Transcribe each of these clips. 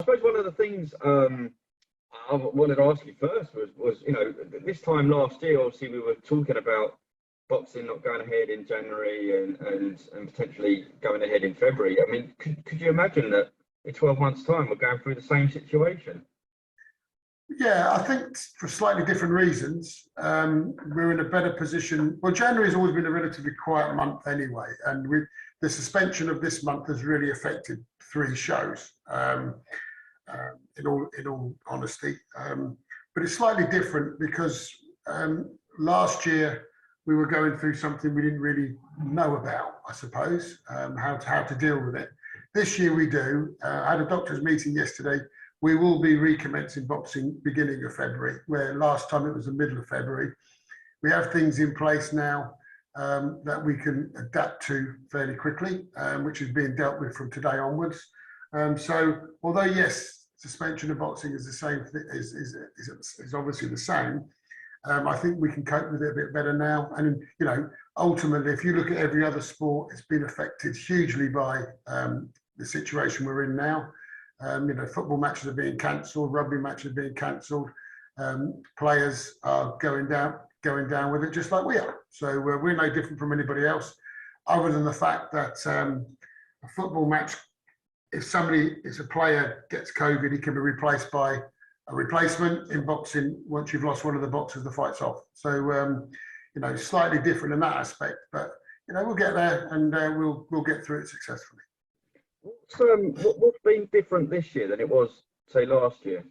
suppose one of the things I wanted to ask you first was this time last year, obviously we were talking about boxing not going ahead in January and potentially going ahead in February. I mean, could you imagine that in 12 months' time we're going through the same situation? Yeah, I think for slightly different reasons. We're in a better position. Well, January has always been a relatively quiet month anyway, and the suspension of this month has really affected 3 shows. In all honesty, but it's slightly different because last year we were going through something we didn't really know about, I suppose, how to deal with it. This year we do. I had a doctor's meeting yesterday. We will be recommencing boxing beginning of February, where last time it was the middle of February. We have things in place now that we can adapt to fairly quickly, which is being dealt with from today onwards. So although yes, suspension of boxing is the same, is obviously the same. I think we can cope with it a bit better now. And ultimately, if you look at every other sport, it's been affected hugely by the situation we're in now. Football matches are being cancelled, rugby matches are being cancelled. Players are going down with it just like we are. So we're no different from anybody else, other than the fact that a football match, if a player gets COVID, he can be replaced by a replacement. In boxing, once you've lost one of the boxers, the fight's off. So, slightly different in that aspect, but, we'll get there and we'll get through it successfully. What's been different this year than it was, say, last year?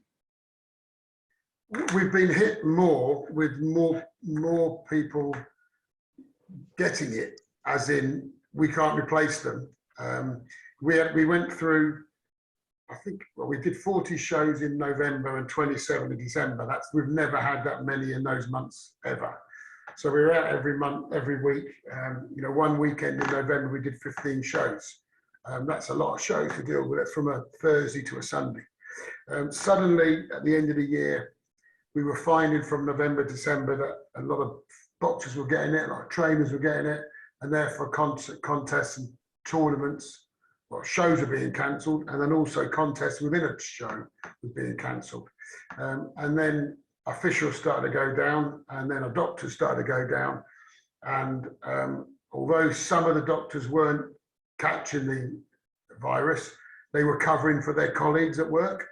We've been hit more with more people getting it, as in we can't replace them. We went through, I think, we did 40 shows in November and 27 in December. We've never had that many in those months ever. So we were out every month, every week. One weekend in November we did 15 shows. That's a lot of shows to deal with, from a Thursday to a Sunday. Suddenly, at the end of the year, we were finding from November, December that a lot of boxers were getting it, a lot of trainers were getting it, and therefore contests and tournaments, shows are being cancelled, and then also contests within a show were being cancelled. And then officials started to go down, and then our doctors started to go down. And although some of the doctors weren't catching the virus, they were covering for their colleagues at work.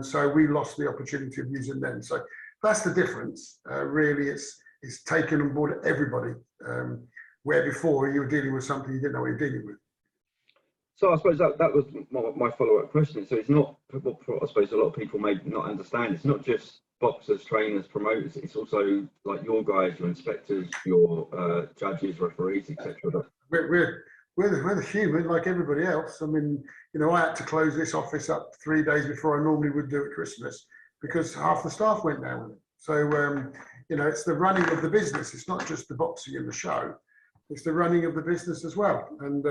So we lost the opportunity of using them. So that's the difference. Really, it's taken on board everybody, where before you were dealing with something you didn't know what you were dealing with. So I suppose that was my follow-up question. So it's not, I suppose a lot of people may not understand, it's not just boxers, trainers, promoters, it's also like your guys, your inspectors, your judges, referees, etc. We're the human like everybody else. I mean, I had to close this office up 3 days before I normally would do at Christmas because half the staff went down with it. So, it's the running of the business. It's not just the boxing and the show. It's the running of the business as well. And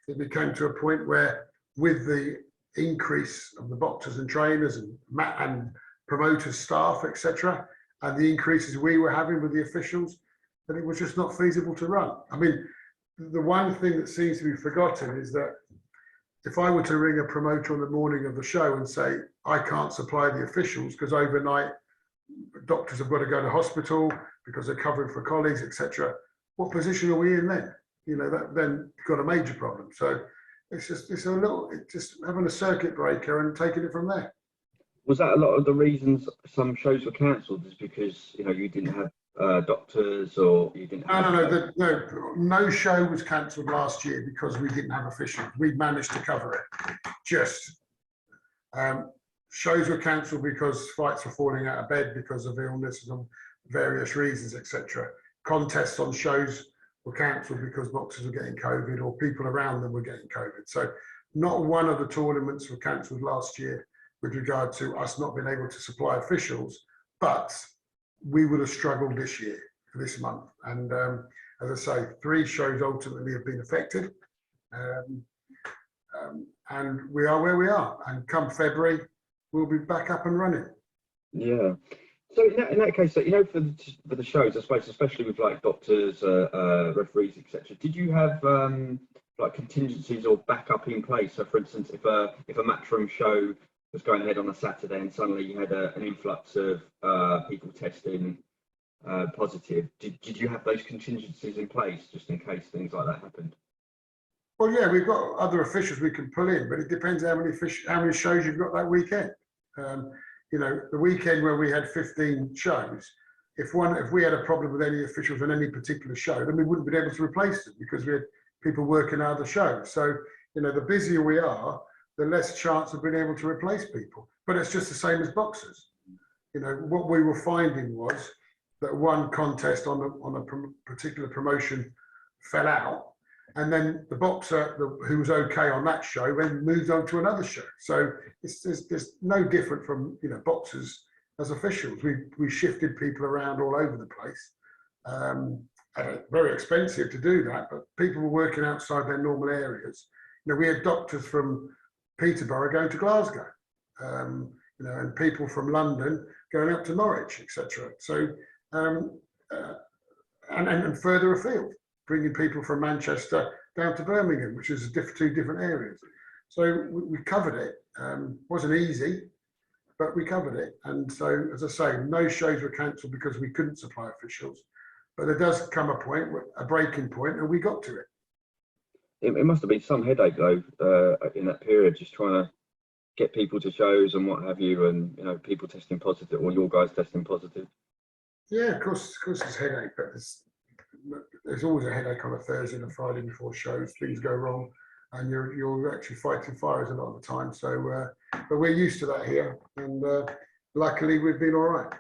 it became to a point where, with the increase of the boxers and trainers and promoters, staff, etc., and the increases we were having with the officials, that it was just not feasible to run. I mean, the one thing that seems to be forgotten is that if I were to ring a promoter on the morning of the show and say, I can't supply the officials because overnight doctors have got to go to hospital because they're covering for colleagues, etc., what position are we in then? That then got a major problem. So it's just having a circuit breaker and taking it from there. Was that a lot of the reasons some shows were cancelled? Is because you didn't have doctors, or you didn't have... No show was cancelled last year because we didn't have officials. We managed to cover it. Just shows were cancelled because fights were falling out of bed because of illness and various reasons, etc. Contests on shows were cancelled because boxers were getting COVID or people around them were getting COVID. So not one of the tournaments were cancelled last year with regard to us not being able to supply officials, but we would have struggled this year for this month. And as I say, 3 shows ultimately have been affected. And we are where we are. And come February, we'll be back up and running. Yeah. So in that case, for the shows, I suppose, especially with like doctors, referees, etc., did you have like contingencies or backup in place? So, for instance, if a matchroom show was going ahead on a Saturday, and suddenly you had an influx of people testing positive. Did you have those contingencies in place just in case things like that happened? Well, yeah, we've got other officials we can pull in, but it depends how many shows you've got that weekend. You know, the weekend where we had 15 shows, if we had a problem with any officials on any particular show, then we wouldn't be able to replace them because we had people working other shows. So, you know, the busier we are, the less chance of being able to replace people. But it's just the same as boxers. You know, what we were finding was that one contest on a particular promotion fell out, and then the boxer who was okay on that show then moved on to another show. So there's no different from, you know, boxers as officials. We shifted people around all over the place. Very expensive to do that, but people were working outside their normal areas. You know, we had doctors from Peterborough going to Glasgow, you know, and people from London going up to Norwich, etc. So and further afield, bringing people from Manchester down to Birmingham, which is two different areas. So we covered it. Wasn't easy, but we covered it. And so, as I say, no shows were cancelled because we couldn't supply officials. But there does come a point, a breaking point, and we got to it. It must have been some headache though in that period, just trying to get people to shows and what have you, and you know, people testing positive, or your guys testing positive. Yeah, of course, it's a headache, but there's always a headache on a Thursday and a Friday before shows. Things go wrong, and you're actually fighting fires a lot of the time. So, but we're used to that here, and luckily we've been all right.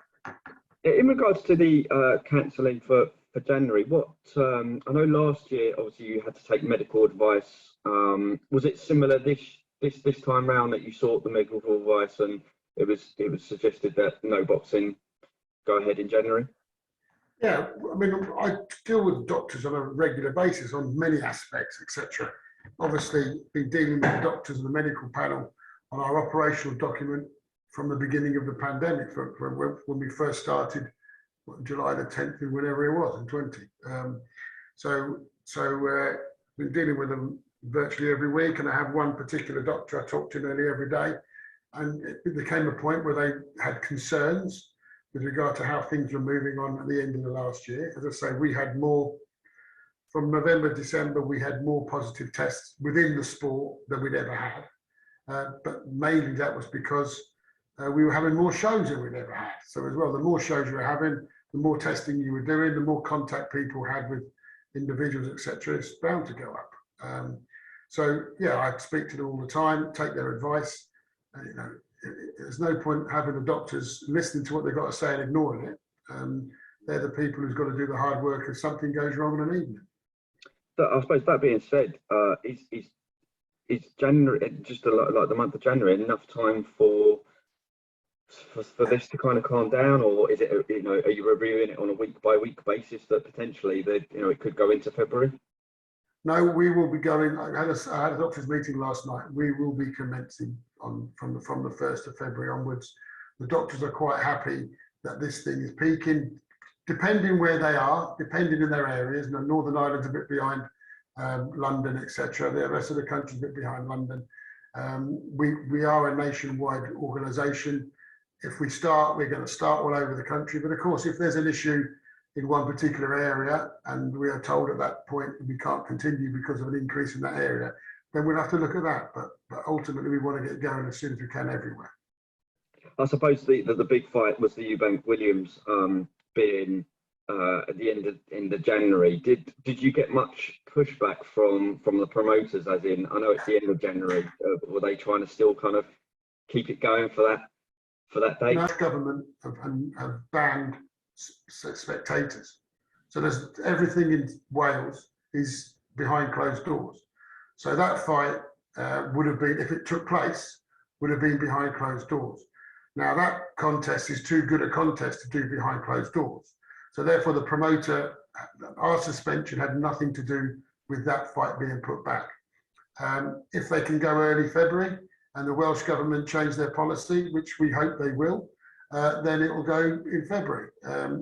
In regards to the cancelling for January, what I know last year, obviously you had to take medical advice. Was it similar this time round that you sought the medical advice and it was suggested that no boxing go ahead in January? Yeah, I mean, I deal with doctors on a regular basis on many aspects, etc. Obviously, been dealing with the doctors and the medical panel on our operational document from the beginning of the pandemic, when we first started, July the 10th, and whenever it was, in 20. So been dealing with them virtually every week, and I have one particular doctor I talk to nearly every day, and it became a point where they had concerns with regard to how things were moving on at the end of the last year. As I say, we had more, from November, December, we had more positive tests within the sport than we'd ever had. But mainly that was because we were having more shows than we'd ever had. So as well, the more shows you were having, the more testing you were doing, the more contact people had with individuals, etc. It's bound to go up. So yeah, I speak to them all the time, take their advice. You know, there's no point having the doctors listening to what they've got to say and ignoring it. They're the people who's got to do the hard work if something goes wrong in an evening. I suppose that being said, is January, just like the month of January, enough time for this to kind of calm down, or is it, you know, are you reviewing it on a week by week basis that potentially that, you know, it could go into February? No, we will be going. I had a doctor's meeting last night. We will be commencing from the 1st of February onwards. The doctors are quite happy that this thing is peaking, depending where they are, depending in their areas. You know, Northern Ireland's a bit behind London, etc. The rest of the country's a bit behind London. We are a nationwide organisation. If we start, we're going to start all over the country. But of course, if there's an issue in one particular area and we are told at that point we can't continue because of an increase in that area, then we'll have to look at that. But ultimately, we want to get going as soon as we can everywhere. I suppose the big fight was the Eubank Williams being at the end of January. Did you get much pushback from the promoters? As in, I know it's the end of January. Were they trying to still kind of keep it going for that date? The government have banned spectators, so there's everything in Wales is behind closed doors. So that fight would have been, if it took place, would have been behind closed doors. Now that contest is too good a contest to do behind closed doors. So therefore the promoter, our suspension had nothing to do with that fight being put back. If they can go early February and the Welsh government change their policy, which we hope they will, then it will go in February.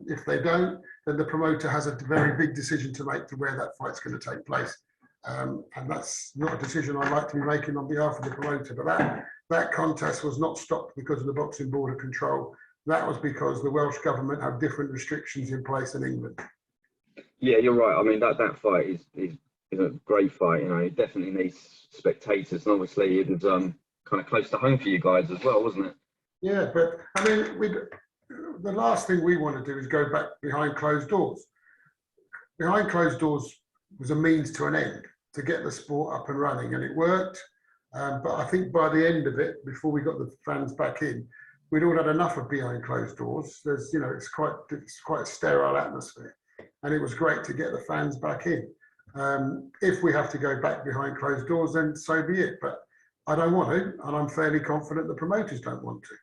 If they don't, then the promoter has a very big decision to make to where that fight's going to take place. And that's not a decision I'd like to be making on behalf of the promoter, but that contest was not stopped because of the Boxing Board of Control. That was because the Welsh government have different restrictions in place than England. Yeah, you're right. I mean, that fight is a great fight. You know, it definitely needs spectators, and obviously it was kind of close to home for you guys as well, wasn't it? Yeah, but I mean, the last thing we want to do is go back behind closed doors. Behind closed doors was a means to an end to get the sport up and running, and it worked. But I think by the end of it, before we got the fans back in, we'd all had enough of behind closed doors. There's, you know, it's quite a sterile atmosphere, and it was great to get the fans back in. If we have to go back behind closed doors, then so be it. But I don't want to, and I'm fairly confident the promoters don't want to.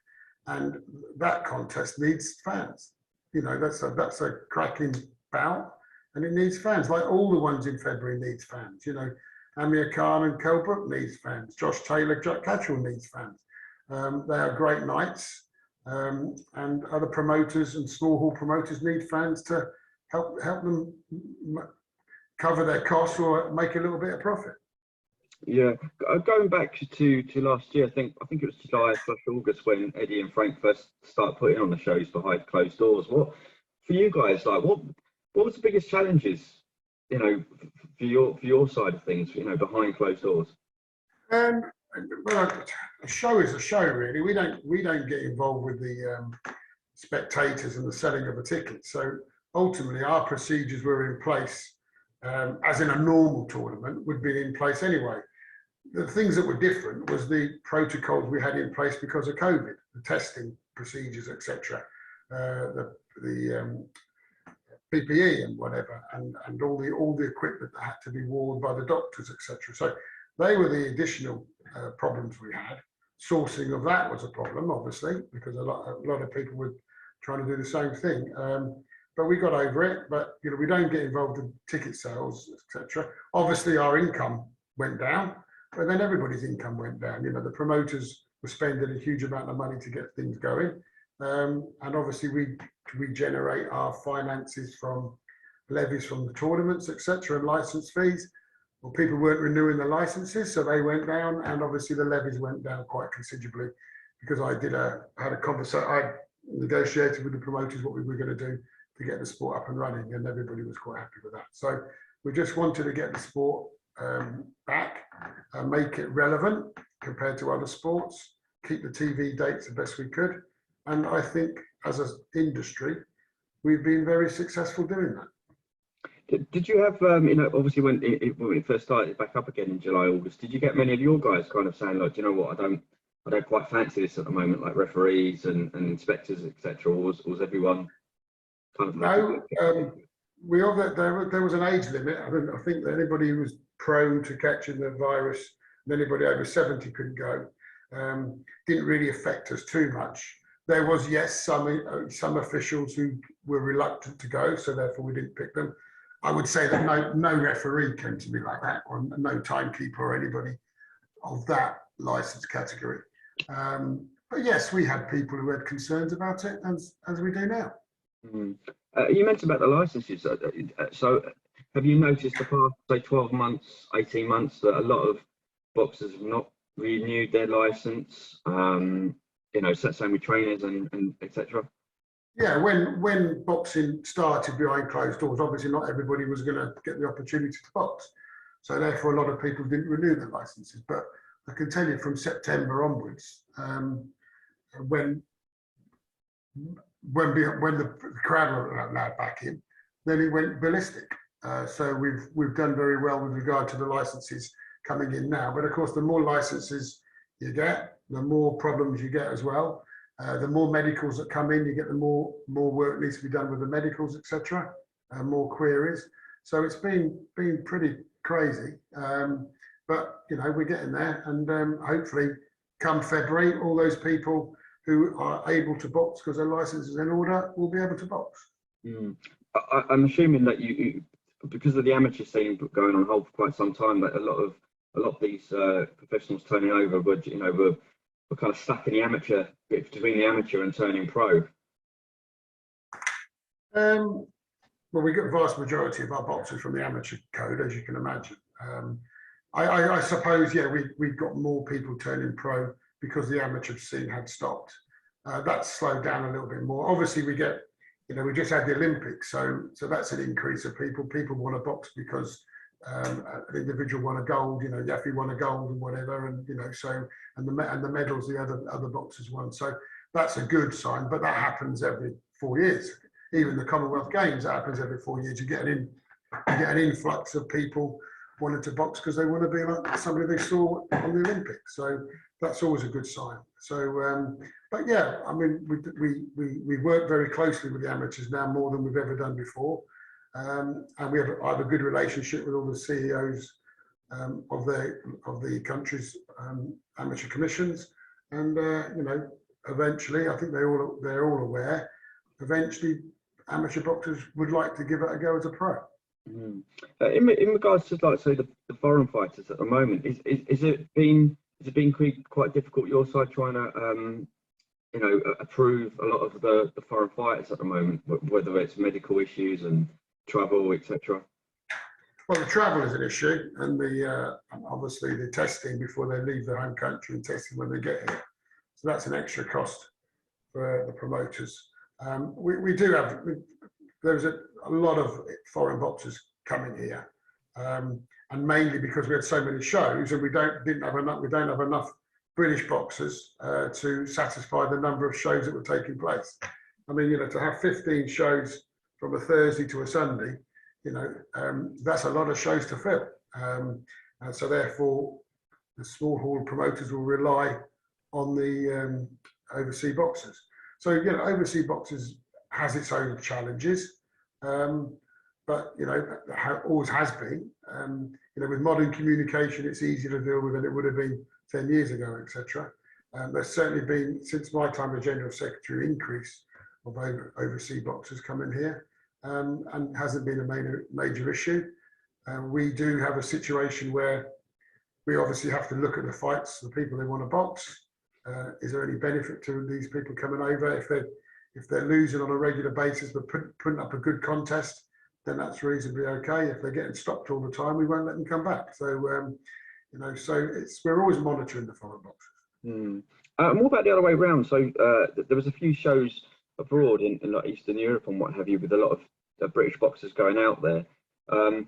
And that contest needs fans. You know, that's a cracking bout, and it needs fans. Like all the ones in February needs fans. You know, Amir Khan and Kelbrook needs fans. Josh Taylor, Jack Catchell needs fans. They are great nights, and other promoters and small hall promoters need fans to help them cover their costs or make a little bit of profit. Yeah, going back to last year, I think it was July/August when Eddie and Frank first started putting on the shows behind closed doors. What for you guys, like what was the biggest challenges, you know, for your side of things, you know, behind closed doors? Well, a show is a show, really. We don't get involved with the spectators and the selling of a ticket. So ultimately, our procedures were in place, as in a normal tournament would be in place anyway. The things that were different was the protocols we had in place because of COVID, the testing procedures, etc., the PPE and whatever, and all the equipment that had to be worn by the doctors, etc. So they were the additional problems we had. Sourcing of that was a problem, obviously, because a lot of people were trying to do the same thing. But we got over it. But you know, we don't get involved in ticket sales, etc. Obviously, our income went down, but then everybody's income went down. You know, the promoters were spending a huge amount of money to get things going, and obviously we generate our finances from levies from the tournaments, etc., and license fees. Well, people weren't renewing the licenses, so they went down, and obviously the levies went down quite considerably because I had a conversation. I negotiated with the promoters what we were going to do to get the sport up and running, and everybody was quite happy with that. So we just wanted to get the sport back and make it relevant compared to other sports, keep the TV dates the best we could, and I think as an industry, we've been very successful doing that. Did you have, you know, obviously when it first started back up again in July, August, did you get many of your guys kind of saying, like, you know what, I don't quite fancy this at the moment, like referees and inspectors, etc., or was everyone kind of? No, there was an age limit. I think that anybody who was prone to catching the virus, and anybody over 70 couldn't go. Didn't really affect us too much. There was, yes, some officials who were reluctant to go, so therefore we didn't pick them. I would say that no referee came to me like that, or no timekeeper or anybody of that license category. But yes, we had people who had concerns about it, as we do now. Mm. You mentioned about the licenses. So have you noticed the past, say, 12 months, 18 months, that a lot of boxers have not renewed their license? You know, same with trainers and etc. Yeah, when boxing started behind closed doors, obviously not everybody was going to get the opportunity to box. So therefore, a lot of people didn't renew their licenses. But I can tell you from September onwards, when the crowd were allowed back in, then it went ballistic. So we've done very well with regard to the licenses coming in now. But of course, the more licenses you get, the more problems you get as well. The more medicals that come in, you get the more work needs to be done with the medicals, etc. More queries. So it's been pretty crazy. But you know, we're getting there, and hopefully, come February, all those people who are able to box because their license is in order will be able to box. Mm. I'm assuming that you, because of the amateur scene going on hold for quite some time, that a lot of these professionals turning over were kind of stuck in the amateur, between the amateur and turning pro. Well, we get a vast majority of our boxers from the amateur code, as you can imagine. I suppose, yeah, we've got more people turning pro because the amateur scene had stopped. That's slowed down a little bit more. Obviously, we get, we just had the Olympics, so that's an increase of people. People want to box because an individual won a gold, Yaffe won a gold and whatever, and the medals the other boxers won. So that's a good sign, but that happens every 4 years. Even the Commonwealth Games, that happens every 4 years. You get an influx of people wanting to box because they want to be like somebody they saw on the Olympics. So that's always a good sign. So, but yeah, I mean, we work very closely with the amateurs now, more than we've ever done before. And I have a good relationship with all the CEOs of the country's amateur commissions, and eventually, I think they're all aware. Eventually, amateur boxers would like to give it a go as a pro. Mm. In regards to, like, say, the foreign fighters at the moment, is it been quite difficult your side trying to approve a lot of the foreign fighters at the moment, whether it's medical issues and travel, etc.? Well, the travel is an issue, and obviously the testing before they leave their home country and testing when they get here. So that's an extra cost for the promoters. We do have, there's a lot of foreign boxers coming here, and mainly because we had so many shows, and we don't have enough British boxers to satisfy the number of shows that were taking place. I mean, to have 15 shows from a Thursday to a Sunday, that's a lot of shows to fill. And so therefore, the small hall promoters will rely on the overseas boxers. So, overseas boxers has its own challenges, but, always has been. With modern communication, it's easier to deal with than it would have been 10 years ago, etc. There's certainly been, since my time as General Secretary, increase of overseas boxers coming here, and hasn't been a major issue. We do have a situation where we obviously have to look at the fights, the people they want to box. Is there any benefit to these people coming over? If they're losing on a regular basis but putting up a good contest, then that's reasonably okay. If they're getting stopped all the time, we won't let them come back. So so we're always monitoring the foreign boxers. Mm. What about the other way around? So there was a few shows abroad in like Eastern Europe and what have you, with a lot of British boxers going out there. Do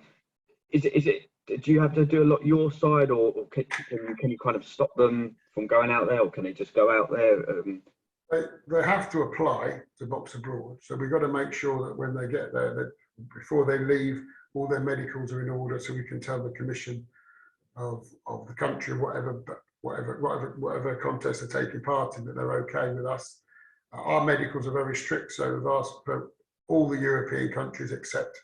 you have to do a lot your side, or can you kind of stop them from going out there, or can they just go out there? They have to apply to box abroad, so we've got to make sure that when they get there, that before they leave, all their medicals are in order, so we can tell the commission of the country, whatever contest they're taking part in, that they're okay with us. Our medicals are very strict, so we've asked for all the European countries except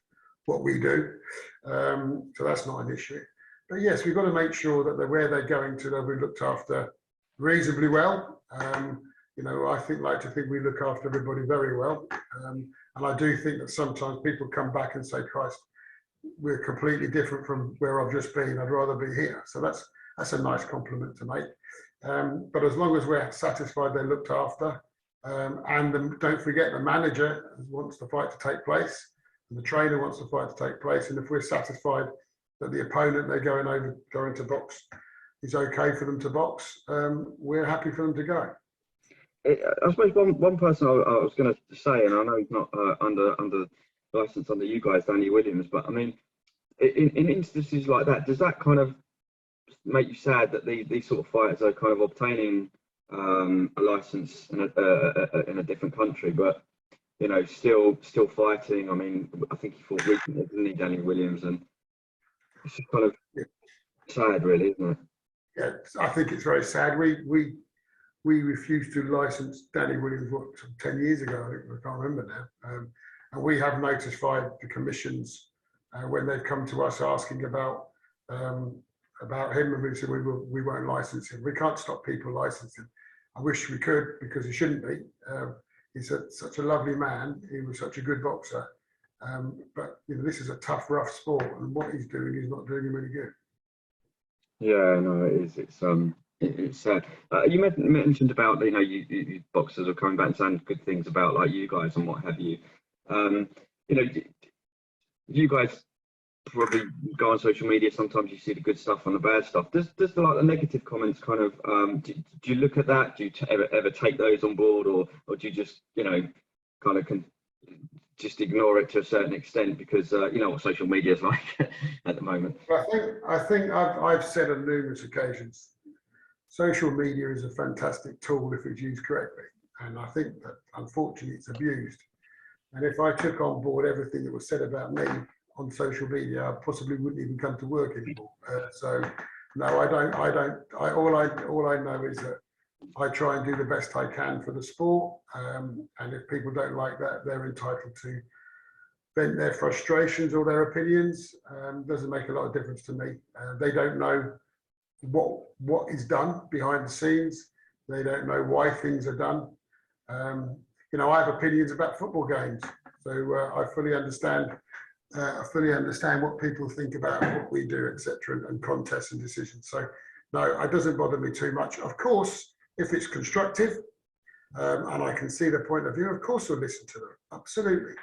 what we do. So that's not an issue. But yes, we've got to make sure that where they're going to, they'll be looked after reasonably well. I like to think we look after everybody very well. And I do think that sometimes people come back and say, Christ, we're completely different from where I've just been. I'd rather be here. So that's a nice compliment to make. But as long as we're satisfied they're looked after, and don't forget, the manager wants the fight to take place, and the trainer wants the fight to take place. And if we're satisfied that the opponent they're going to box is okay for them to box, we're happy for them to go. I suppose one person I was going to say, and I know he's not under license under you guys, Danny Williams, but I mean, in instances like that, does that kind of make you sad that these sort of fighters are kind of obtaining a license in a different country, but still fighting? I mean, I think he fought recently, didn't he, Danny Williams, and it's just kind of sad, really, isn't it? Yeah, I think it's very sad. We refused to license Danny Williams 10 years ago. I can't remember now, and we have notified the commissions when they've come to us asking about him, and we said we won't license him. We can't stop people licensing. I wish we could, because he shouldn't be. He's such a lovely man. He was such a good boxer. But this is a tough, rough sport, and what he's doing, he's not doing him any good. Yeah, no, it is. It's sad. You mentioned about you boxers are coming back and saying good things about like you guys and what have you. You guys probably go on social media, sometimes you see the good stuff and the bad stuff. Does the negative comments kind of do you look at that? Do you ever take those on board, or do you just kind of just ignore it to a certain extent, because you know what social media is like at the moment? I think I've said on numerous occasions, social media is a fantastic tool if it's used correctly, and I think that unfortunately it's abused. And if I took on board everything that was said about me on social media, I possibly wouldn't even come to work anymore. So no, I don't. All I know is that I try and do the best I can for the sport. And if people don't like that, they're entitled to vent their frustrations or their opinions. Doesn't make a lot of difference to me. They don't know what is done behind the scenes. They don't know why things are done. I have opinions about football games, so I fully understand. I fully understand what people think about what we do, etc., and contests and decisions. So, no, it doesn't bother me too much. Of course, if it's constructive and I can see the point of view, of course I'll listen to them. Absolutely,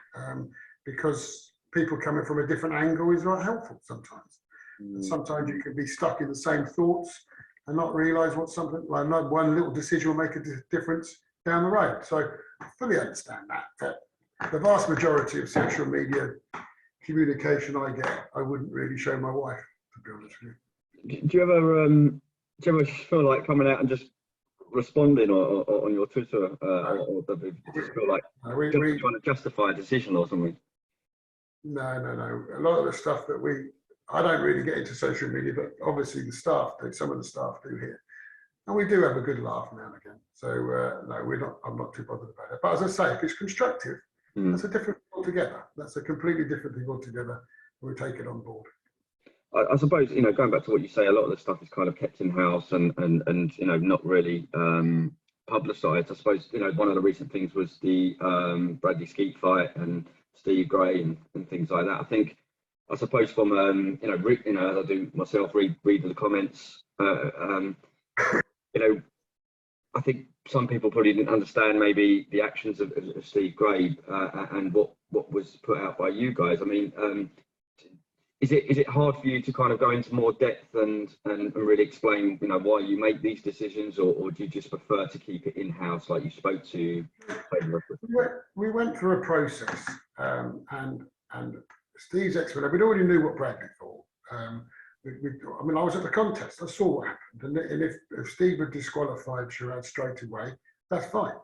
because people coming from a different angle is not helpful sometimes. And sometimes you can be stuck in the same thoughts and not realise what something like one little decision will make a difference down the road. So I fully understand that. The vast majority of social media communication I get, I wouldn't really show my wife, to be honest with you. Do you ever feel like coming out and just responding or on your Twitter, or do you just feel like we're trying to justify a decision or something? No. A lot of the stuff that I don't really get into social media, but obviously some of the staff do here. And we do have a good laugh now and again. So no, I'm not too bothered about it. But as I say, if it's constructive, that's a different thing altogether. That's a completely different thing altogether. We'll take it on board. I suppose, going back to what you say, a lot of the stuff is kind of kept in house and not really publicised. I suppose, one of the recent things was the Bradley Skeete fight and Steve Gray and things like that. I suppose from as I do myself, read the comments. I think some people probably didn't understand maybe the actions of Steve Gray and what was put out by you guys. I mean, is it hard for you to kind of go into more depth and really explain, why you make these decisions, or do you just prefer to keep it in house, like you spoke to? We went through a process, and Steve's expert. We already knew what Bradley thought. I was at the contest. I saw what happened, and if Steve had disqualified Sheeraz straight away, that's fine.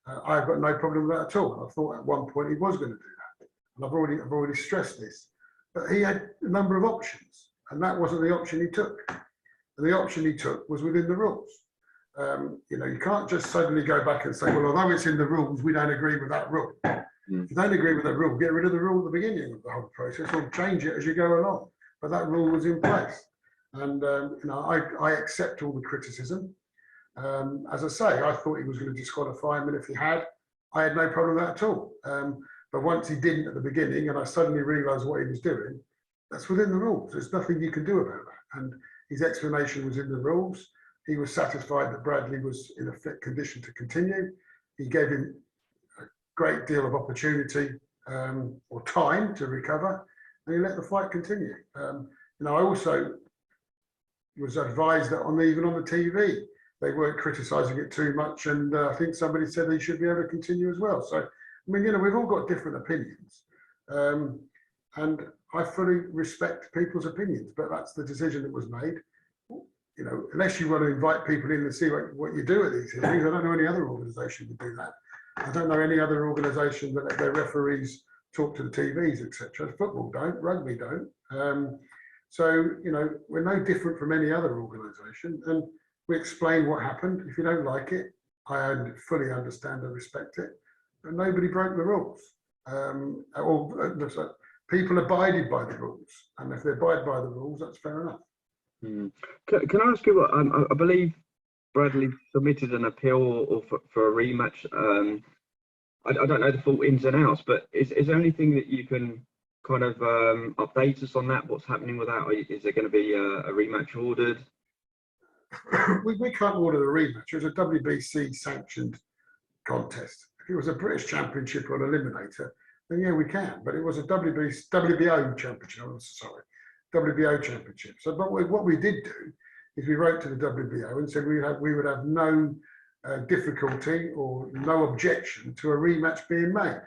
I've got no problem with that at all. I thought at one point he was going to do that, and I've already stressed this. But he had a number of options, and that wasn't the option he took. And the option he took was within the rules. You can't just suddenly go back and say, well, although it's in the rules, we don't agree with that rule. If you don't agree with that rule, get rid of the rule at the beginning of the whole process, or change it as you go along. But that rule was in place, and I accept all the criticism. As I say, I thought he was going to disqualify him, and if he had, I had no problem with that at all. But once he didn't at the beginning, and I suddenly realised what he was doing, that's within the rules. There's nothing you can do about that. And his explanation was in the rules. He was satisfied that Bradley was in a fit condition to continue. He gave him a great deal of opportunity or time to recover, and he let the fight continue. I also was advised that even on the TV, they weren't criticising it too much, and I think somebody said he should be able to continue as well. So, we've all got different opinions, and I fully respect people's opinions, but that's the decision that was made. Unless you want to invite people in and see what you do at these hearings, I don't know any other organisation that do that. I don't know any other organisation that let their referees talk to the TVs, etc. Football don't, rugby don't. So, we're no different from any other organisation, and we explain what happened. If you don't like it, I fully understand and respect it, but nobody broke the rules. People abided by the rules, and if they abide by the rules, that's fair enough. Can I ask you what, I believe Bradley submitted an appeal or for a rematch. I don't know the full ins and outs, but is there anything that you can kind of update us on that? What's happening with that? Is there going to be a rematch ordered? We can't order a rematch. It was a WBC sanctioned contest. If it was a British Championship or an eliminator, then yeah, we can. But it was a WBO championship. I'm sorry, WBO championship. So, but what we did do is we wrote to the WBO and said we would have no difficulty or no objection to a rematch being made.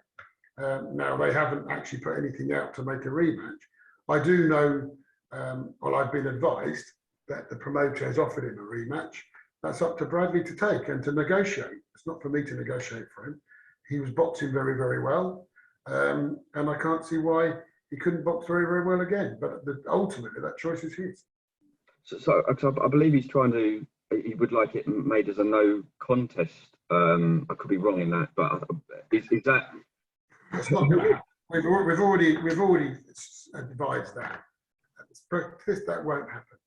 Now, they haven't actually put anything out to make a rematch. I do know, well, I've been advised that the promoter has offered him a rematch. That's up to Bradley to take and to negotiate. It's not for me to negotiate for him. He was boxing very, very well. And I can't see why he couldn't box very, very well again. But ultimately, that choice is his. So I believe he's trying to, he would like it made as a no contest. I could be wrong in that, but is that? That's not going to happen. We've already advised that. That won't happen.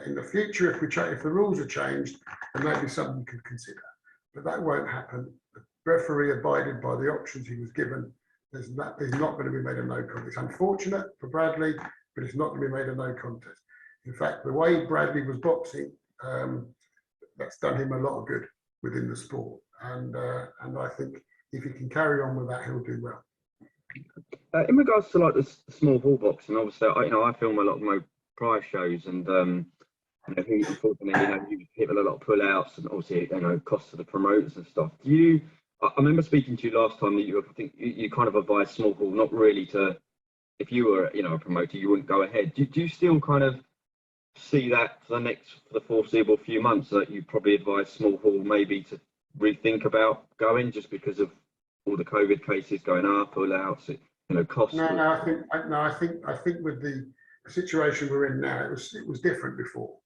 In the future, if the rules are changed, then that'd be something you could consider. But that won't happen. The referee abided by the options he was given. There's not going to be made a no contest. It's unfortunate for Bradley, but it's not going to be made a no contest. In fact, the way Bradley was boxing, that's done him a lot of good within the sport. And I think if he can carry on with that, he'll do well. In regards to like the small hall boxing, obviously, I film a lot of my prior shows, and unfortunately, you hit a lot of pullouts, and obviously, costs to the promoters and stuff. I remember speaking to you last time that I think you kind of advised small hall not really to, if you were a promoter, you wouldn't go ahead. Do you still kind of see that for the foreseeable few months that you probably advise small hall maybe to rethink about going just because of all the COVID cases going up, pullouts, costs? I think with the situation we're in now, it was different before,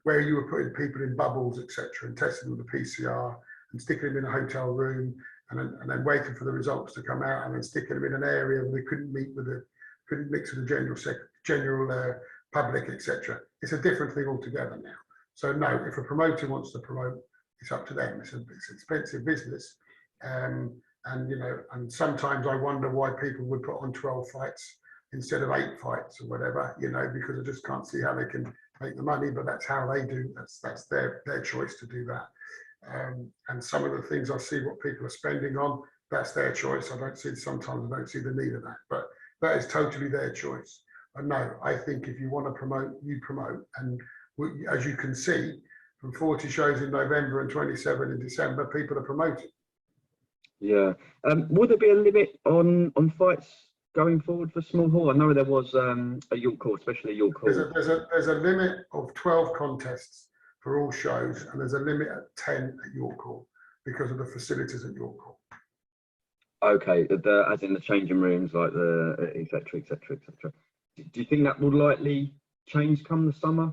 where you were putting people in bubbles, etc., and testing with the PCR and sticking them in a hotel room and then waiting for the results to come out and then sticking them in an area where they couldn't mix with the general public, etc. It's a different thing altogether now. So no, if a promoter wants to promote, it's up to them. It's expensive business, and sometimes I wonder why people would put on 12 fights instead of 8 fights or whatever, because I just can't see how they can make the money, but that's how they do. That's their choice to do that. And some of the things I see what people are spending on, that's their choice. Sometimes I don't see the need of that, but that is totally their choice. And no, I think if you want to promote, you promote. And as you can see, from 40 shows in November and 27 in December, people are promoting. Yeah. Would there be a limit on fights going forward for small hall? I know there was a York Hall, especially York Hall. There's a limit of 12 contests for all shows, and there's a limit at 10 at York Hall because of the facilities at York Hall. Okay, as in the changing rooms, like the etc. Do you think that will likely change come the summer?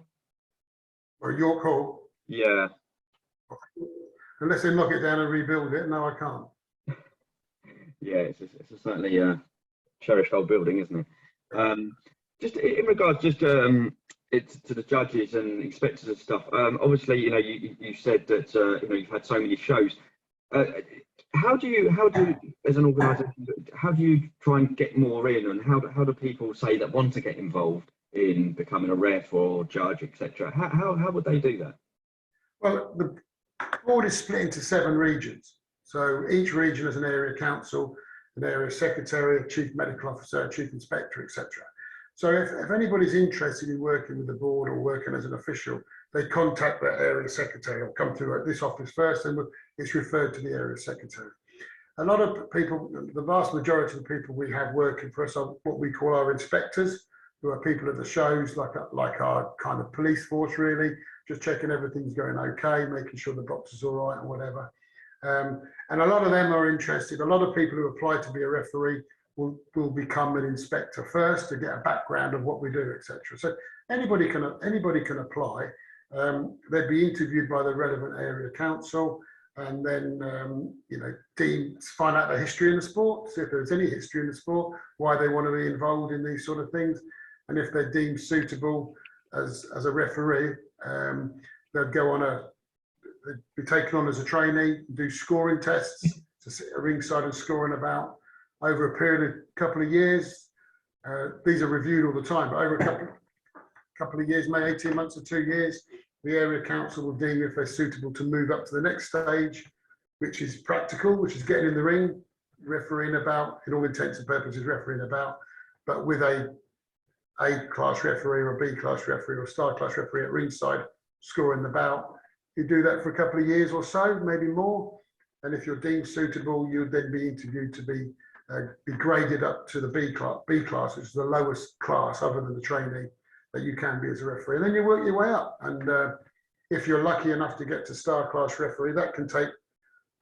Or York Hall? Yeah. Unless they knock it down and rebuild it, no, I can't. Yeah, it's certainly a cherished old building, isn't it? Just in regards, it's to the judges and inspectors and stuff. Obviously, you said that you've had so many shows. How do you, as an organisation, how do you try and get more in, and how do people say that want to get involved in becoming a ref or judge, etc.? How would they do that? Well, the board is split into 7 regions. So each region has an area council, an area secretary, a chief medical officer, a chief inspector, etc. So if anybody's interested in working with the board or working as an official, they contact their area secretary or come through at this office first, and it's referred to the area secretary. A lot of people, the vast majority of the people we have working for us are what we call our inspectors, who are people at the shows, like our kind of police force, really, just checking everything's going okay, making sure the box is all right or whatever. And a lot of them are interested. A lot of people who apply to be a referee will become an inspector first to get a background of what we do, etc. So anybody can apply. They'd be interviewed by the relevant area council, and then find out the history in the sport, see if there's any history in the sport, why they want to be involved in these sort of things, and if they're deemed suitable as a referee, they'd be taken on as a trainee, do scoring tests to sit at ringside and scoring about over a period of a couple of years. These are reviewed all the time, but over a couple of years, maybe 18 months or 2 years, the area council will deem if they're suitable to move up to the next stage, which is practical, which is getting in the ring, refereeing about, in all intents and purposes, refereeing about, but with a class referee or a B class referee or a star class referee at ringside scoring the bout. You do that for a couple of years or so, maybe more. And if you're deemed suitable, you'd then be interviewed to be graded up to the B class, which is the lowest class other than the trainee that you can be as a referee. And then you work your way up. And if you're lucky enough to get to star class referee, that can take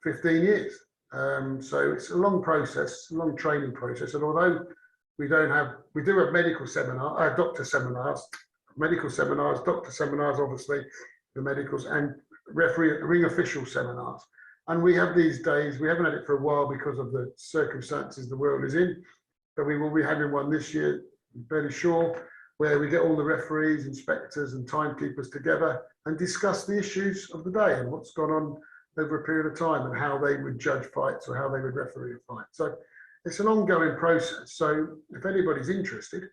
15 years. So it's a long process, a long training process. And although we do have medical seminars, doctor seminars, doctor seminars, obviously, the medicals, and ring official seminars. And we have these days, we haven't had it for a while because of the circumstances the world is in, but we will be having one this year, I'm fairly sure, where we get all the referees, inspectors and timekeepers together and discuss the issues of the day and what's gone on over a period of time and how they would judge fights or how they would referee a fight. So it's an ongoing process. So if anybody's interested,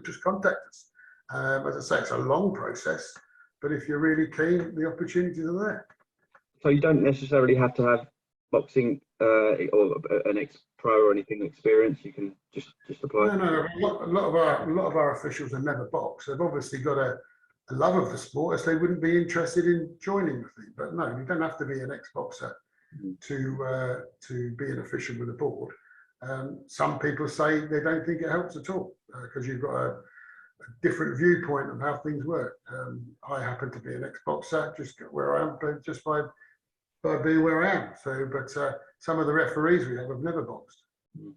just contact us. As I say, it's a long process, but if you're really keen, the opportunities are there. So you don't necessarily have to have boxing or an ex-pro or anything experience. You can just apply. No. A lot of our officials have never boxed. They've obviously got a love of the sport, as they wouldn't be interested in joining the thing. But no, you don't have to be an ex-boxer to be an official with a board. Some people say they don't think it helps at all because you've got a different viewpoint of how things work. I happen to be an ex-boxer, just where I am, but just by being where I am. So, but some of the referees we have never boxed.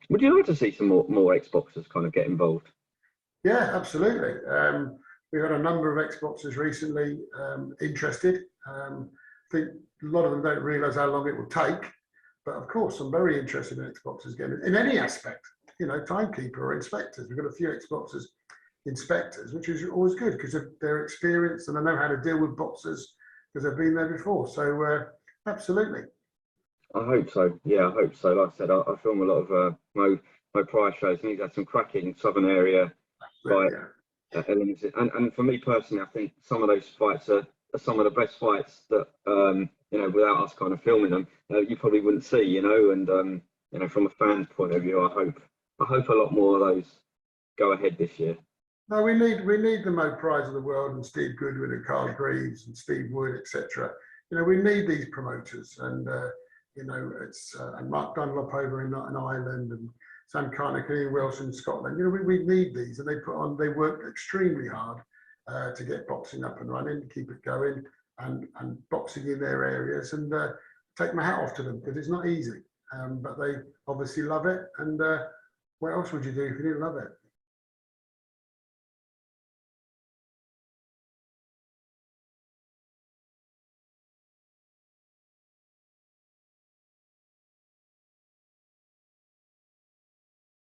Would you like to see some more ex-boxers kind of get involved? Yeah, absolutely. We've had a number of ex-boxers recently interested. I think a lot of them don't realise how long it will take. But of course, I'm very interested in ex-boxers getting in any aspect, you know, timekeeper or inspectors. We've got a few ex-boxers inspectors, which is always good because they're experienced and they know how to deal with boxers because they've been there before. So absolutely. I hope so. Yeah, I hope so. Like I said, I film a lot of Mo Price shows, and he's had some cracking southern area fight elements. And for me personally, I think some of those fights are some of the best fights that you know, without us kind of filming them, you probably wouldn't see. You know, and you know, from a fan's point of view, I hope a lot more of those go ahead this year. No, we need the Mo Price of the world and Steve Goodwin and Carl Greaves and Steve Wood, etc. You know, we need these promoters, and you know, it's and Mark Dunlop over in Ireland and Sam Carnick and Ian Wilson in Scotland. You know, we need these, and they work extremely hard to get boxing up and running, keep it going, and boxing in their areas. And take my hat off to them because it's not easy, but they obviously love it. And what else would you do if you didn't love it?